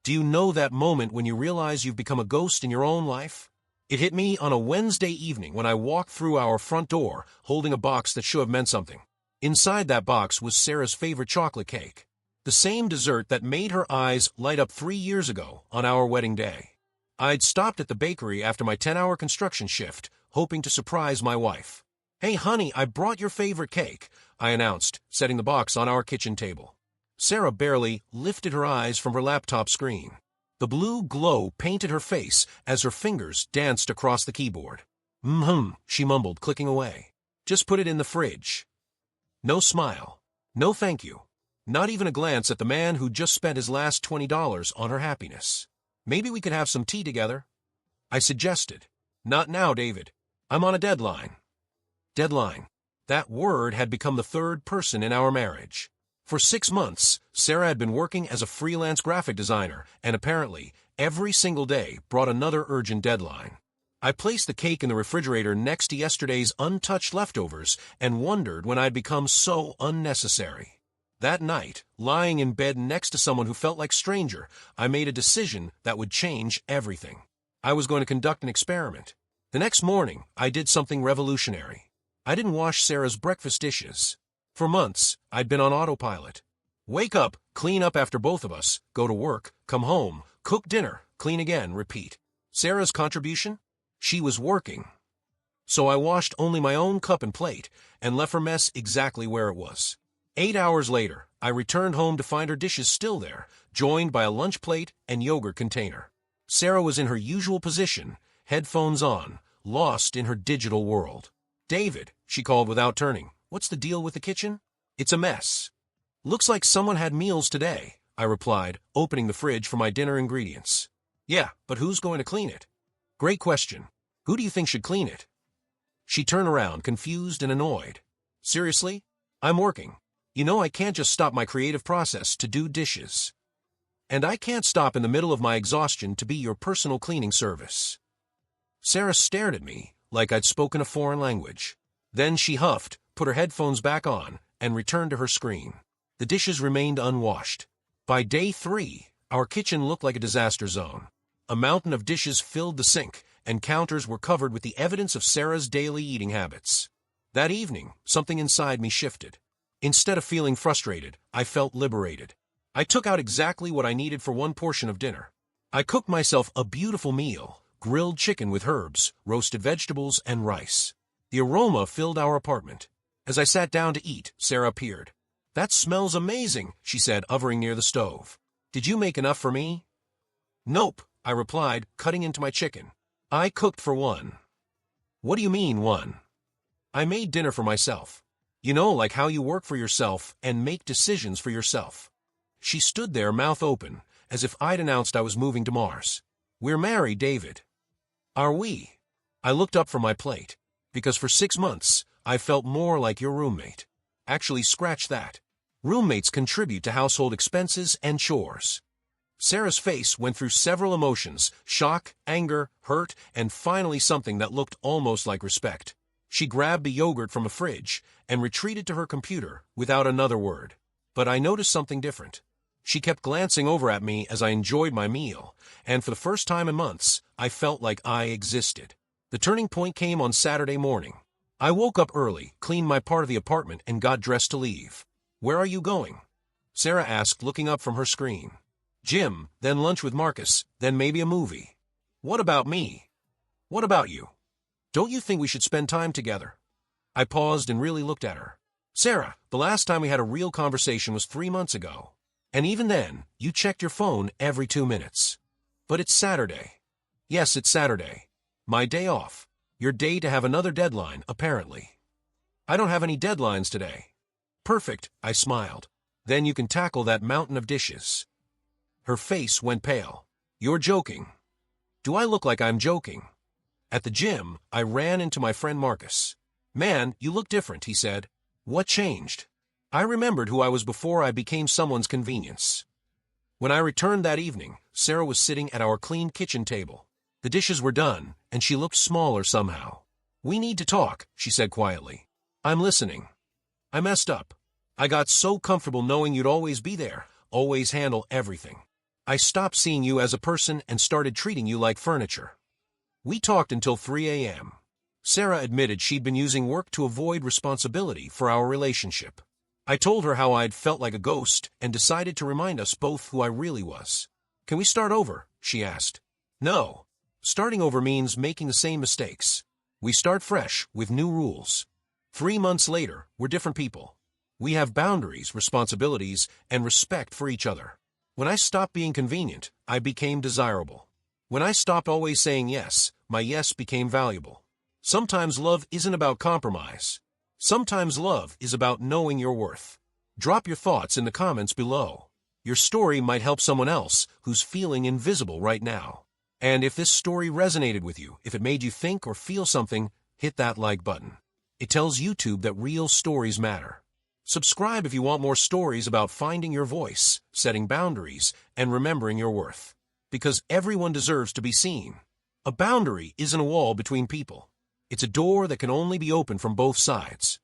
Do you know that moment when you realize you've become a ghost in your own life? It hit me on a Wednesday evening when I walked through our front door holding a box that should have meant something. Inside that box was Sarah's favorite chocolate cake. The same dessert that made her eyes light up 3 years ago on our wedding day. I'd stopped at the bakery after my 10-hour construction shift, hoping to surprise my wife. "Hey honey, I brought your favorite cake," I announced, setting the box on our kitchen table. Sarah barely lifted her eyes from her laptop screen. The blue glow painted her face as her fingers danced across the keyboard. She mumbled, clicking away. "Just put it in the fridge." No smile. No thank you. Not even a glance at the man who just spent his last $20 on her happiness. "Maybe we could have some tea together," I suggested. "Not now, David. I'm on a deadline." Deadline. That word had become the third person in our marriage. For 6 months, Sarah had been working as a freelance graphic designer, and apparently, every single day brought another urgent deadline. I placed the cake in the refrigerator next to yesterday's untouched leftovers and wondered when I'd become so unnecessary. That night, lying in bed next to someone who felt like a stranger, I made a decision that would change everything. I was going to conduct an experiment. The next morning, I did something revolutionary. I didn't wash Sarah's breakfast dishes. For months, I'd been on autopilot. Wake up, clean up after both of us, go to work, come home, cook dinner, clean again, repeat. Sarah's contribution? She was working. So I washed only my own cup and plate and left her mess exactly where it was. 8 hours later, I returned home to find her dishes still there, joined by a lunch plate and yogurt container. Sarah was in her usual position, headphones on, lost in her digital world. "David," she called without turning, "what's the deal with the kitchen?" "It's a mess." "Looks like someone had meals today," I replied, opening the fridge for my dinner ingredients. "Yeah, but who's going to clean it?" "Great question. Who do you think should clean it?" She turned around, confused and annoyed. "Seriously? I'm working. You know I can't just stop my creative process to do dishes. And I can't stop in the middle of my exhaustion to be your personal cleaning service." Sarah stared at me like I'd spoken a foreign language. Then she huffed, put her headphones back on, and returned to her screen. The dishes remained unwashed. By day 3, our kitchen looked like a disaster zone. A mountain of dishes filled the sink, and counters were covered with the evidence of Sarah's daily eating habits. That evening, something inside me shifted. Instead of feeling frustrated, I felt liberated. I took out exactly what I needed for one portion of dinner. I cooked myself a beautiful meal, grilled chicken with herbs, roasted vegetables, and rice. The aroma filled our apartment. As I sat down to eat, Sarah appeared. "That smells amazing," she said, hovering near the stove. "Did you make enough for me?" "Nope," I replied, cutting into my chicken. "I cooked for one." "What do you mean, one?" "I made dinner for myself. You know, like how you work for yourself and make decisions for yourself." She stood there, mouth open, as if I'd announced I was moving to Mars. "We're married, David." "Are we?" I looked up from my plate. "Because for 6 months, I felt more like your roommate." "Actually, scratch that. Roommates contribute to household expenses and chores." Sarah's face went through several emotions: shock, anger, hurt, and finally something that looked almost like respect. She grabbed the yogurt from a fridge and retreated to her computer without another word. But I noticed something different. She kept glancing over at me as I enjoyed my meal, and for the first time in months, I felt like I existed. The turning point came on Saturday morning. I woke up early, cleaned my part of the apartment, and got dressed to leave. "Where are you going?" Sarah asked, looking up from her screen. "Gym, then lunch with Marcus, then maybe a movie." "What about me?" "What about you? Don't you think we should spend time together?" I paused and really looked at her. "Sarah, the last time we had a real conversation was 3 months ago. And even then, you checked your phone every 2 minutes. But it's Saturday." "Yes, it's Saturday. My day off. Your day to have another deadline, apparently." "I don't have any deadlines today." "Perfect," I smiled. "Then you can tackle that mountain of dishes." Her face went pale. "You're joking." "Do I look like I'm joking?" At the gym, I ran into my friend Marcus. "Man, you look different," he said. "What changed?" I remembered who I was before I became someone's convenience. When I returned that evening, Sarah was sitting at our clean kitchen table. The dishes were done, and she looked smaller somehow. "We need to talk," she said quietly. "I'm listening." "I messed up. I got so comfortable knowing you'd always be there, always handle everything. I stopped seeing you as a person and started treating you like furniture. We talked until 3 a.m. Sarah admitted she'd been using work to avoid responsibility for our relationship. I told her how I'd felt like a ghost and decided to remind us both who I really was. Can we start over? She asked. No. Starting over means making the same mistakes. We start fresh with new rules. 3 months later, we're different people. We have boundaries, responsibilities, and respect for each other. When I stopped being convenient, I became desirable. When I stopped always saying yes, my yes became valuable. Sometimes love isn't about compromise. Sometimes love is about knowing your worth. Drop your thoughts in the comments below. Your story might help someone else who's feeling invisible right now. And if this story resonated with you, if it made you think or feel something, hit that like button. It tells YouTube that real stories matter. Subscribe if you want more stories about finding your voice, setting boundaries, and remembering your worth. Because everyone deserves to be seen. A boundary isn't a wall between people. It's a door that can only be opened from both sides.